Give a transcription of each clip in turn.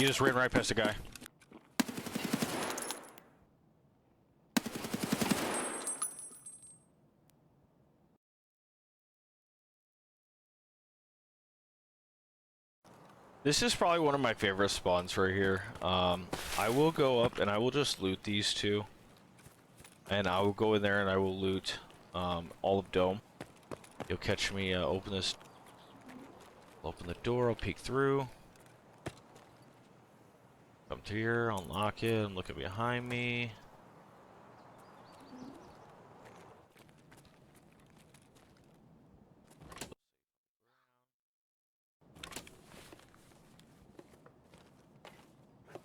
you just ran right past the guy. This is probably one of my favorite spawns right here. I will go up and I will just loot these two. And I will go in there and I will loot all of Dome. You'll catch me open this. I'll open the door, I'll peek through. Come to here, unlock it, I'm looking behind me.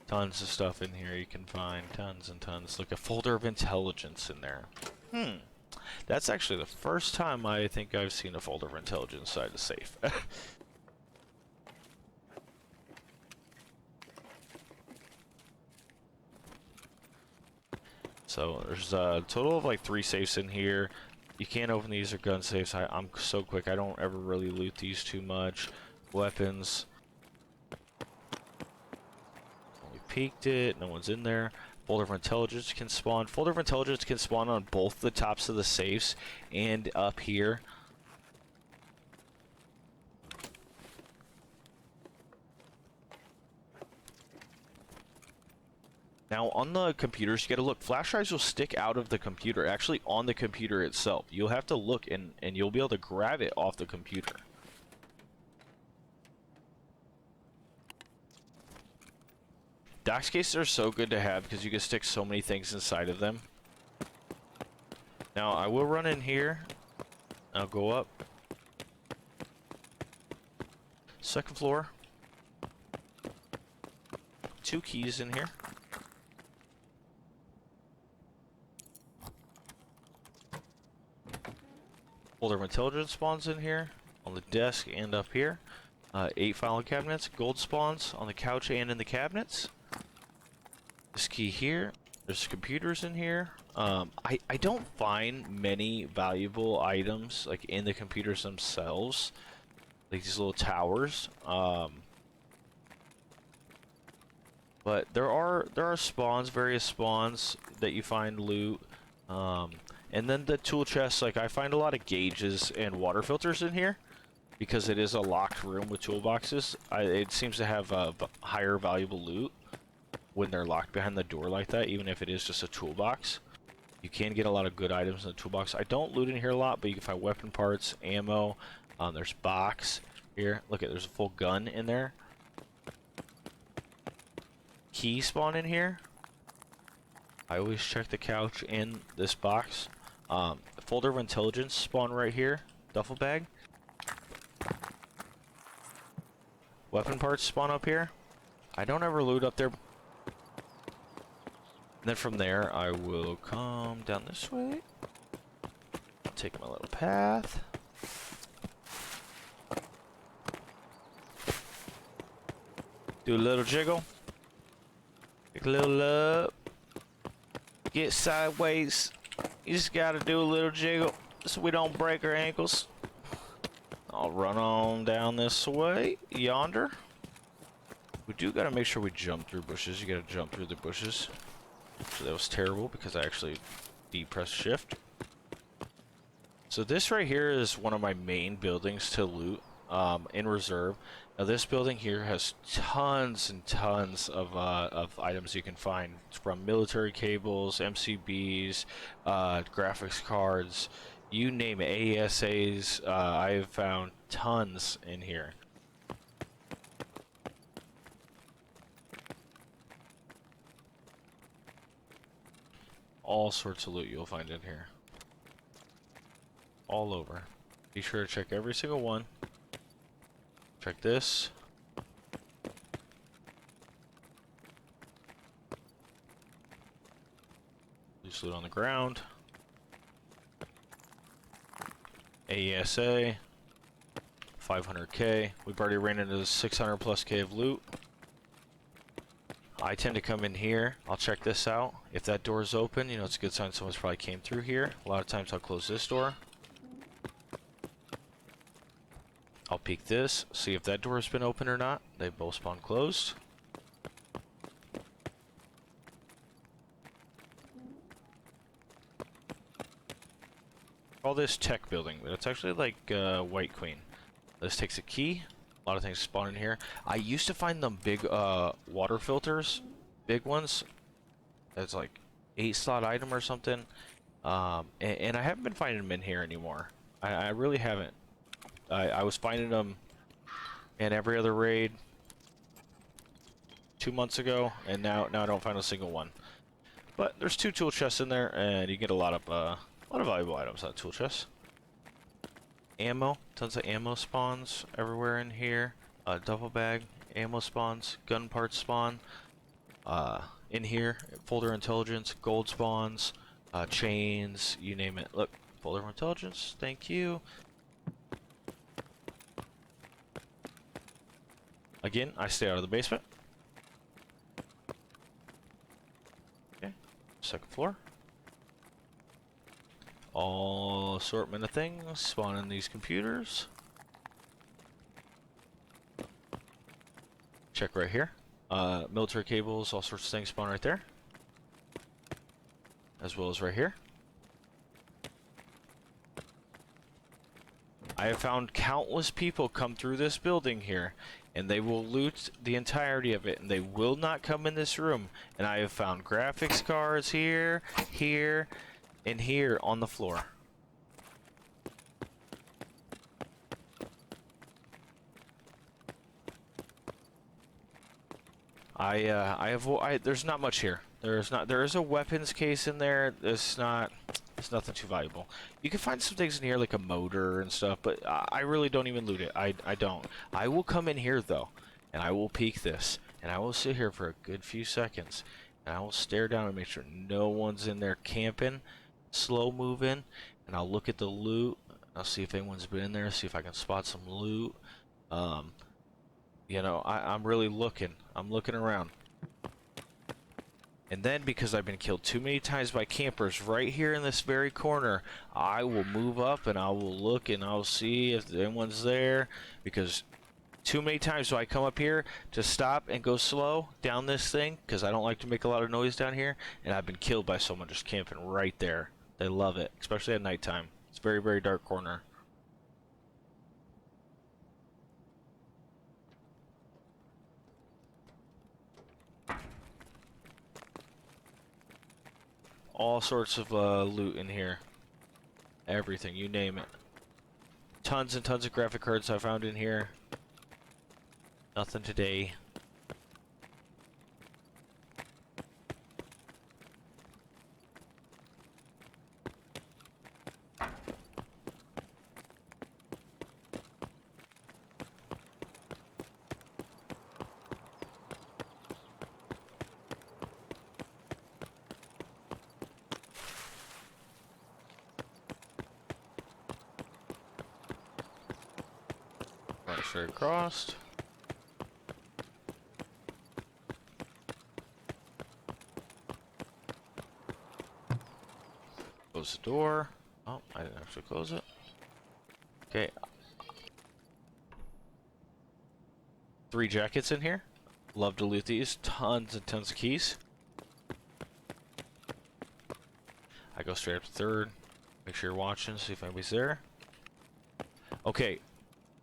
Tons of stuff in here you can find, tons and tons. Look, a folder of intelligence in there. That's actually the first time I think I've seen a folder of intelligence inside a safe. So there's a total of like 3 safes in here. You can't open these, or gun safes. I'm so quick, I don't ever really loot these too much. Weapons. We peeked it, no one's in there. Folder of intelligence can spawn. Folder of intelligence can spawn on both the tops of the safes and up here. Now on the computers, you gotta look. Flash drives will stick out of the computer, actually on the computer itself. You'll have to look and you'll be able to grab it off the computer. Dox cases are so good to have because you can stick so many things inside of them. Now I will run in here. I'll go up. Second floor. 2 keys in here. Folder of intelligence spawns in here, on the desk and up here. 8 filing cabinets, gold spawns on the couch and in the cabinets. This key here. There's computers in here. I don't find many valuable items like in the computers themselves, like these little towers. But there are spawns, various spawns that you find loot. And then the tool chests, like I find a lot of gauges and water filters in here because it is a locked room with toolboxes. It seems to have higher valuable loot when they're locked behind the door like that, even if it is just a toolbox. You can get a lot of good items in the toolbox. I don't loot in here a lot, but you can find weapon parts, ammo. There's box here. Look at, there's a full gun in there. Key spawn in here. I always check the couch in this box. Folder of intelligence spawn right here. Duffel bag. Weapon parts spawn up here. I don't ever loot up there. And then from there, I will come down this way. Take my little path. Do a little jiggle. Pick a little up. Get sideways. You just gotta do a little jiggle so we don't break our ankles. I'll run on down this way, yonder. We do gotta make sure we jump through bushes. You gotta jump through the bushes. So that was terrible because I actually depressed shift. So this right here is one of my main buildings to loot in reserve. Now this building here has tons and tons of items you can find, from military cables, MCBs, graphics cards, you name it, ASAs. I have found tons in here. All sorts of loot you'll find in here. All over. Be sure to check every single one. Check this. Loose loot on the ground. AESA. 500k. We've already ran into 600 plus k of loot. I tend to come in here. I'll check this out. If that door is open, you know, it's a good sign someone's probably came through here. A lot of times I'll close this door. I'll peek this, see if that door has been opened or not. They both spawn closed. call this tech building, but it's actually like White Queen. This takes a key. A lot of things spawn in here. I used to find them big water filters, big ones. That's like 8-slot item or something. And I haven't been finding them in here anymore. I really haven't. I was finding them in every other raid 2 months ago, and now I don't find a single one. But there's 2 tool chests in there, and you get a lot of valuable items out of tool chests. Ammo, tons of ammo spawns everywhere in here. Duffel bag, ammo spawns, gun parts spawn. In here, folder intelligence, gold spawns, chains, you name it. Look, folder intelligence, thank you. Again, I stay out of the basement. Okay, second floor. All assortment of things spawn in these computers. Check right here. Military cables, all sorts of things spawn right there. As well as right here. I have found countless people come through this building here, and they will loot the entirety of it, and they will not come in this room. And I have found graphics cards here, here, and here on the floor. There's not much here. There is a weapons case in there. It's nothing too valuable. You can find some things in here like a motor and stuff, but I really don't even loot it. I don't. I will come in here though, and I will peek this, and I will sit here for a good few seconds, and I will stare down and make sure no one's in there camping, slow moving, and I'll look at the loot. I'll see if anyone's been in there, see if I can spot some loot. You know, I'm really looking. I'm looking around. And then, because I've been killed too many times by campers right here in this very corner, I will move up and I will look and I'll see if anyone's there. Because too many times do I come up here to stop and go slow down this thing, because I don't like to make a lot of noise down here, and I've been killed by someone just camping right there. They love it, especially at nighttime. It's a very, very dark corner. All sorts of loot in here. Everything, you name it. Tons and tons of graphic cards I found in here. Nothing today. Run straight across. Close the door. Oh, I didn't actually close it. Okay. 3 jackets in here. Love to loot these. Tons and tons of keys. I go straight up to 3rd. Make sure you're watching, see if anybody's there. Okay.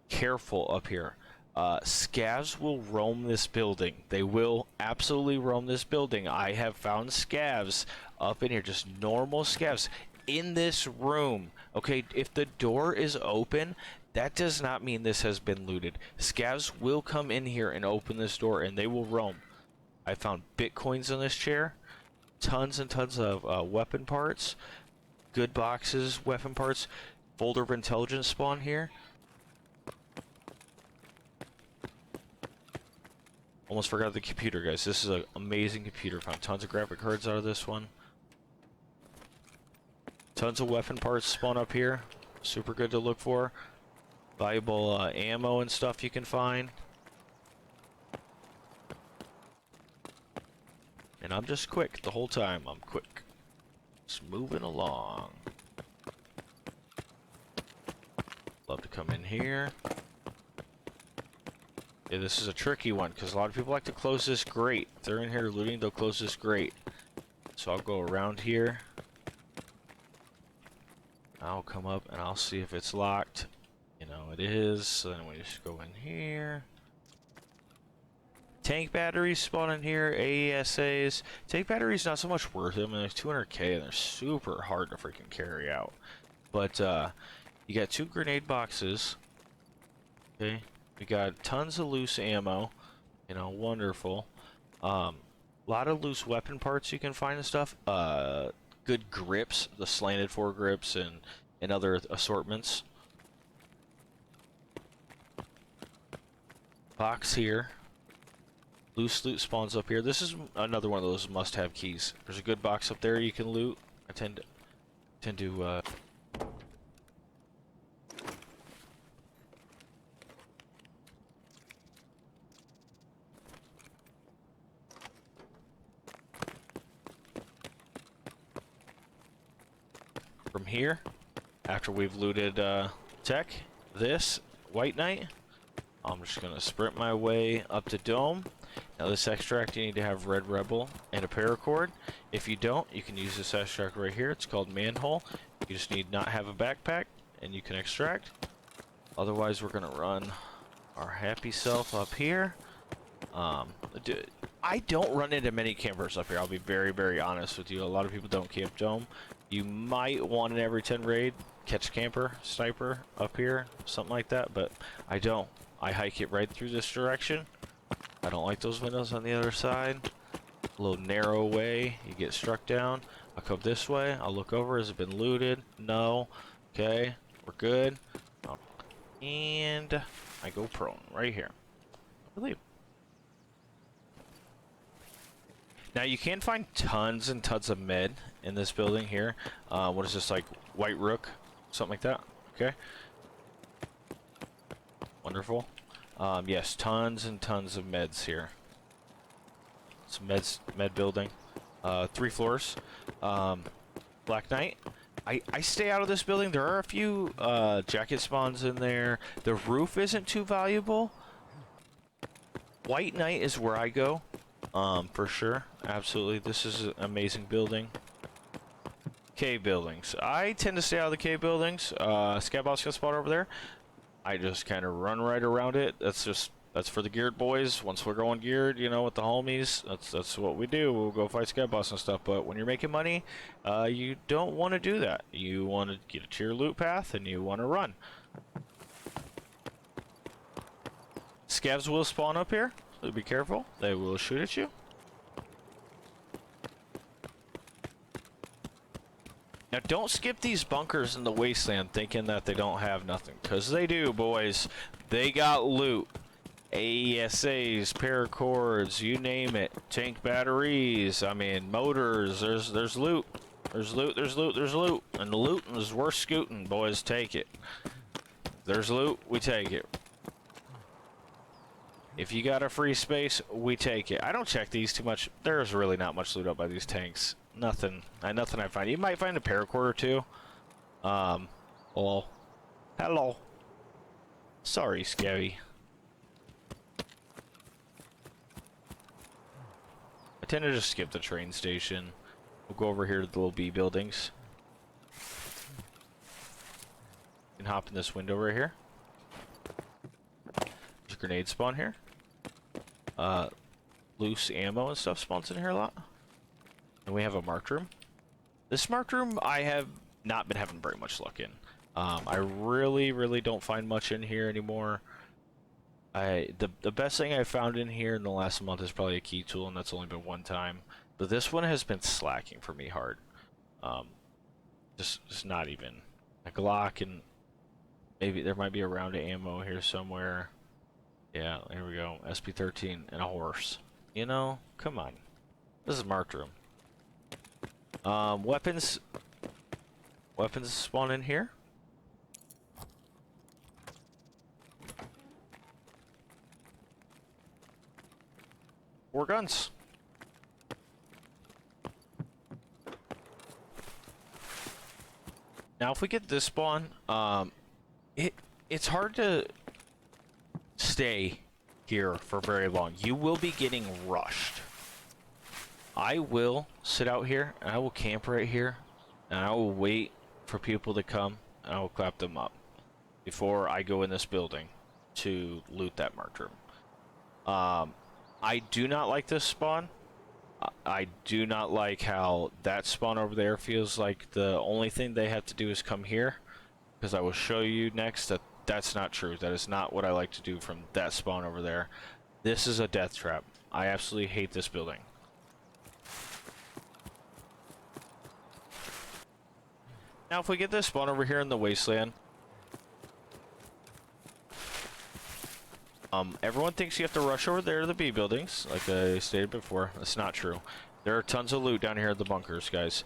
Careful up here. Scavs will roam this building. They will absolutely roam this building. I have found scavs up in here, just normal scavs in this room. Okay, if the door is open, that does not mean this has been looted. Scavs will come in here and open this door, and they will roam. I found bitcoins in this chair, tons and tons of weapon parts, good boxes, weapon parts, folder of intelligence spawn here. Almost forgot the computer, guys. This is an amazing computer. Found tons of graphic cards out of this one. Tons of weapon parts spawn up here. Super good to look for. Valuable ammo and stuff you can find. And I'm just quick the whole time. I'm quick. Just moving along. Love to come in here. Yeah, this is a tricky one, because a lot of people like to close this grate. If they're in here looting, they'll close this grate. So I'll go around here. I'll come up and I'll see if it's locked. You know, it is. So then we just go in here. Tank batteries spawn in here. AESAs. Tank batteries not so much worth it. I mean, there's 200k and they're super hard to freaking carry out. But you got 2 grenade boxes. Okay. We got tons of loose ammo. You know, wonderful. A lot of loose weapon parts you can find and stuff. Good grips, the slanted foregrips and other assortments. Box here. Loose loot spawns up here. This is another one of those must-have keys. There's a good box up there you can loot. I tend to from here, after we've looted tech, this White Knight, I'm just gonna sprint my way up to Dome. Now this extract, you need to have Red Rebel and a paracord. If you don't, you can use this extract right here. It's called Manhole. You just need not have a backpack and you can extract. Otherwise, we're gonna run our happy self up here. I don't run into many campers up here. I'll be very, very honest with you. A lot of people don't camp Dome. You might want an every 10 raid, catch camper, sniper up here, something like that, but I don't. I hike it right through this direction. I don't like those windows on the other side. A little narrow way, you get struck down. I'll come this way, I'll look over, has it been looted? No. Okay, we're good. And I go prone right here. I believe. Now you can find tons and tons of med in this building here. What is this, like White Rook? Something like that. Okay. Wonderful. Yes, tons and tons of meds here. Some med building. 3 floors. Black Knight. I stay out of this building. There are a few jacket spawns in there. The roof isn't too valuable. White Knight is where I go. For sure. Absolutely. This is an amazing building. Cave buildings. I tend to stay out of the cave buildings. Scat boss got spot over there. I just kind of run right around it. That's for the geared boys. Once we're going geared, you know, with the homies, that's what we do. We'll go fight scat boss and stuff. But when you're making money, you don't want to do that. You want to get to your loot path and you want to run. Scavs will spawn up here, so be careful. They will shoot at you. Now, don't skip these bunkers in the Wasteland thinking that they don't have nothing, because they do, boys. They got loot. AESAs, paracords, you name it. Tank batteries, I mean, motors. There's loot. There's loot, there's loot, there's loot. And the loot is worth scooting, boys. Take it. There's loot, we take it. If you got a free space, we take it. I don't check these too much. There's really not much loot up by these tanks. Nothing I find. You might find a paracord or two. Hello. Sorry, Scabby. I tend to just skip the train station. We'll go over here to the little B buildings. You can hop in this window right here. There's a grenade spawn here. Loose ammo and stuff spawns in here a lot. And we have a marked room. This marked room I have not been having very much luck in. I really don't find much in here anymore. The best thing I found in here in the last month is probably a key tool, and that's only been one time. But this one has been slacking for me hard. Just not even. A Glock, and maybe there might be a round of ammo here somewhere. Yeah, here we go. SP-13 and a horse. You know, come on. This is marked room. Weapons spawn in here. 4 guns. Now if we get this spawn, it's hard to stay here for very long. You will be getting rushed. I will sit out here and I will camp right here and I will wait for people to come, and I will clap them up before I go in this building to loot that marked room. I do not like this spawn. I do not like how that spawn over there feels like the only thing they have to do is come here, because I will show you next that that's not true. That is not what I like to do from that spawn over there. This is a death trap. I absolutely hate this building. Now if we get this spawn over here in the Wasteland, everyone thinks you have to rush over there to the B buildings, like I stated before. That's not true. There are tons of loot down here at the bunkers, guys.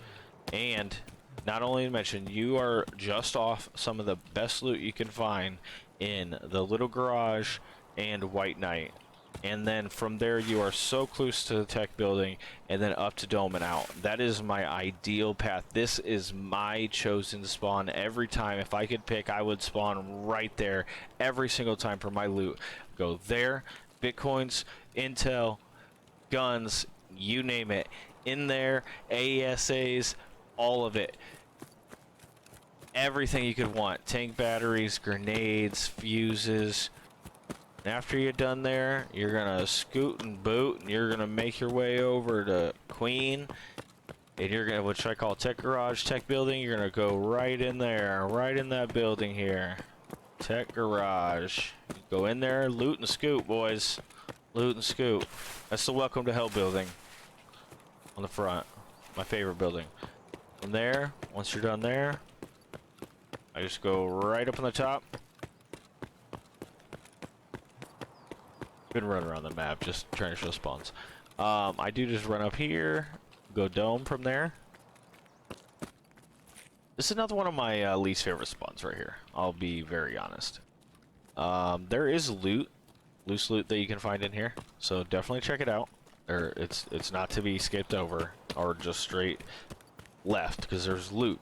And not only to mention, you are just off some of the best loot you can find in the little garage and White Knight. And then from there, you are so close to the tech building and then up to Dome and out. That is my ideal path. This is my chosen spawn every time. If I could pick, I would spawn right there every single time for my loot. Go there, Bitcoins, Intel, guns, you name it. In there, AESAs, all of it. Everything you could want. Tank batteries, grenades, fuses. And after you're done there, you're gonna scoot and boot, and you're gonna make your way over to Queen, and you're gonna, which I call Tech Garage, Tech Building. You're gonna go right in there, right in that building here, Tech Garage. Go in there, loot and scoot, boys, loot and scoot. That's the Welcome to Hell building on the front, my favorite building. From there, once you're done there, I just go right up on the top. Been running around the map just trying to show spawns. I do just run up here, go Dome from there. This is another one of my least favorite spawns right here, I'll be very honest. There is loot, loose loot that you can find in here, so definitely check it out. Or it's not to be skipped over or just straight left, because there's loot.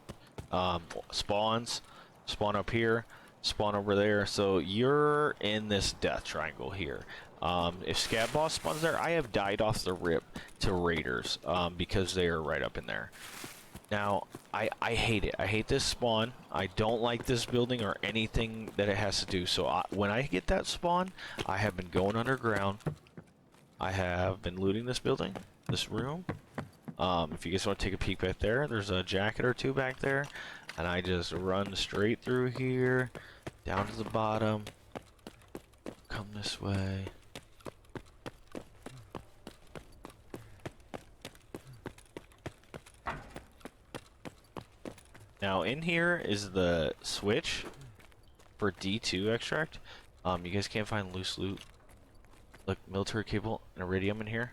Spawns, spawn up here, spawn over there, so you're in this death triangle here. If Scab Boss spawns there, I have died off the rip to raiders because they are right up in there. Now, I hate it. I hate this spawn. I don't like this building or anything that it has to do. So when I get that spawn, I have been going underground. I have been looting this building, this room. If you guys want to take a peek back there, there's a jacket or two back there. And I just run straight through here, down to the bottom, come this way. Now in here is the switch for D2 extract. You guys can't find loose loot. Look, military cable and iridium in here.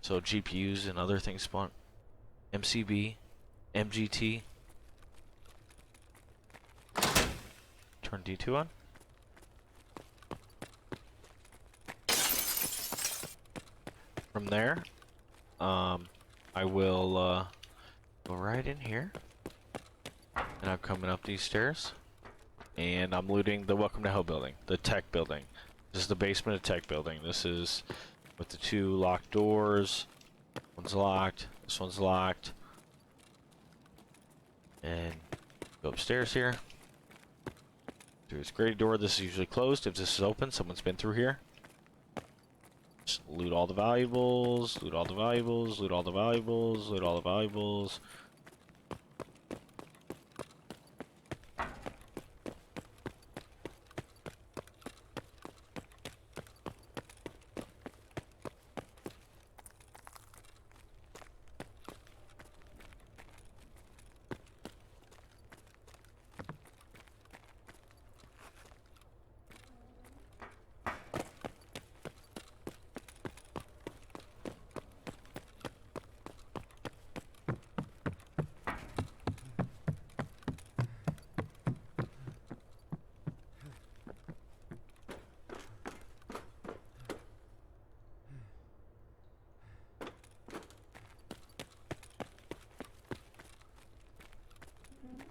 So GPUs and other things spawn. MCB, MGT. Turn D2 on. From there, I will go right in here, and I'm coming up these stairs, and I'm looting the Welcome to Hell building, the tech building. This is the basement of tech building. This is with the two locked doors. One's locked. This one's locked. And go upstairs here. Through this gray door. This is usually closed. If this is open, someone's been through here. Just loot all the valuables. Loot all the valuables. Loot all the valuables. Loot all the valuables.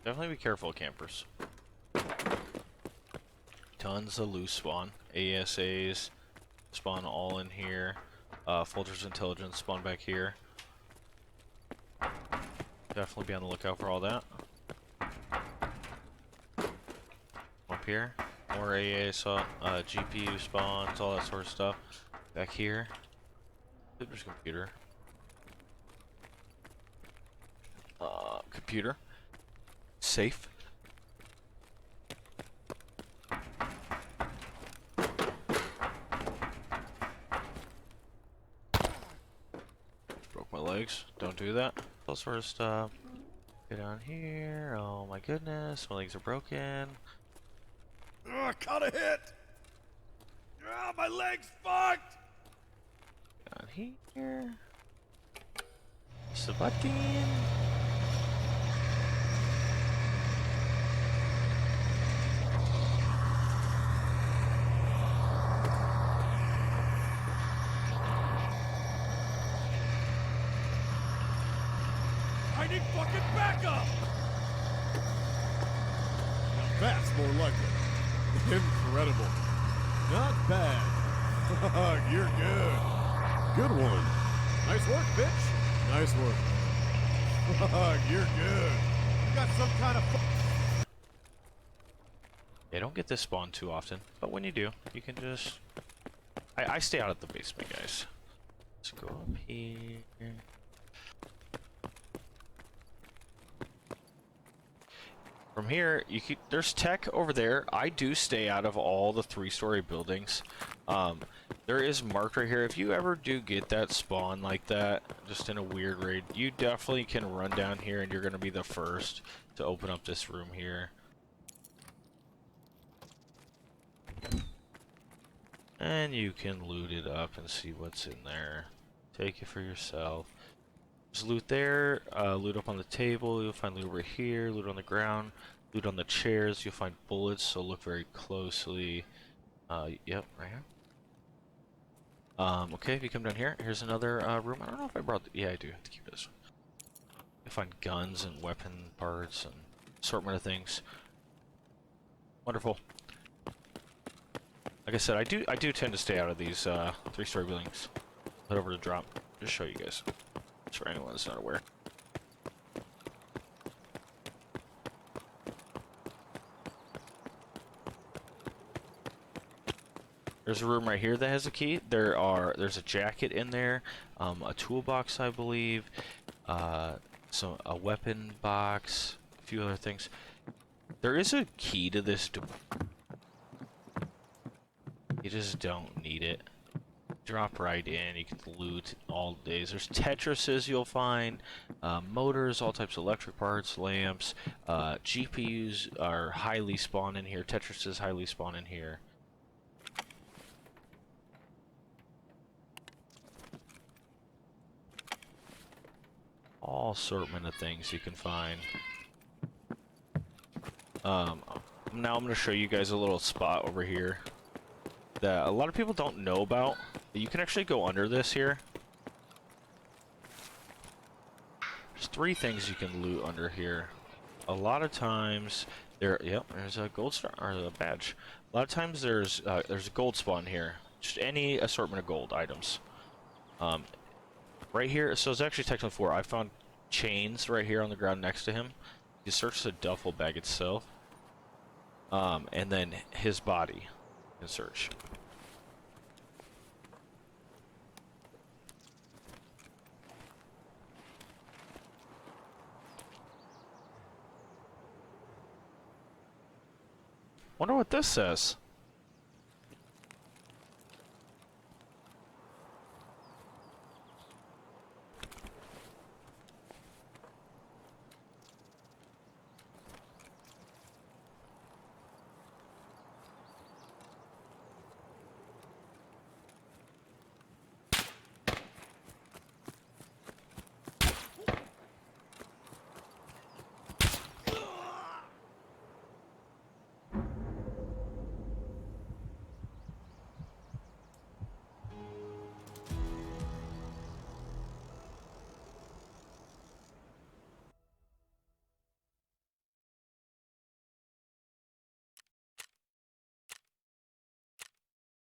Definitely be careful, campers. Tons of loose spawn. ASAs spawn all in here. Folgers Intelligence spawn back here. definitely be on the lookout for all that. Up here, more AA, GPU spawns, all that sort of stuff. Back here, there's a computer. Computer. Safe. Broke my legs. Don't do that. All sort of stuff. Get down here. Oh my goodness, my legs are broken. I caught a hit! My leg's fucked! Down here. Sebastian. I need fucking backup! Now that's more likely. Incredible. Not bad. You're good. Good one. Nice work, bitch. Nice work. You're good. You got some kind of Yeah, don't get this spawn too often, but when you do, you can just... I stay out of the basement, guys. Let's go up here. From here, there's tech over there. I do stay out of all the 3-story buildings. There is marked right here. If you ever do get that spawn like that, just in a weird raid, you definitely can run down here and you're going to be the first to open up this room here. And you can loot it up and see what's in there. Take it for yourself. There's loot there, loot up on the table, you'll find loot over here, loot on the ground, loot on the chairs, you'll find bullets, so look very closely. Yep, right here. Okay, if you come down here, here's another room. I don't know if I brought yeah, I do have to keep this. You'll find guns and weapon parts and assortment of things. Wonderful. Like I said, I do tend to stay out of these 3-story buildings. Head over to drop, just show you guys. For anyone that's not aware. There's a room right here that has a key. There's a jacket in there, a toolbox, I believe, a weapon box, a few other things. There is a key to this door. You just don't need it. Drop right in, you can loot all days. There's Tetrises you'll find, motors, all types of electric parts, lamps, GPUs are highly spawn in here, Tetrises highly spawn in here. All assortment of things you can find. Now I'm going to show you guys a little spot over here that a lot of people don't know about. You can actually go under this here. There's 3 things you can loot under here. A lot of times there's a gold star or a badge. A lot of times there's a gold spawn here. Just any assortment of gold items. Right here, so it's actually technically 4. I found chains right here on the ground next to him. You search the duffel bag itself. And then his body you can search. Wonder what this says.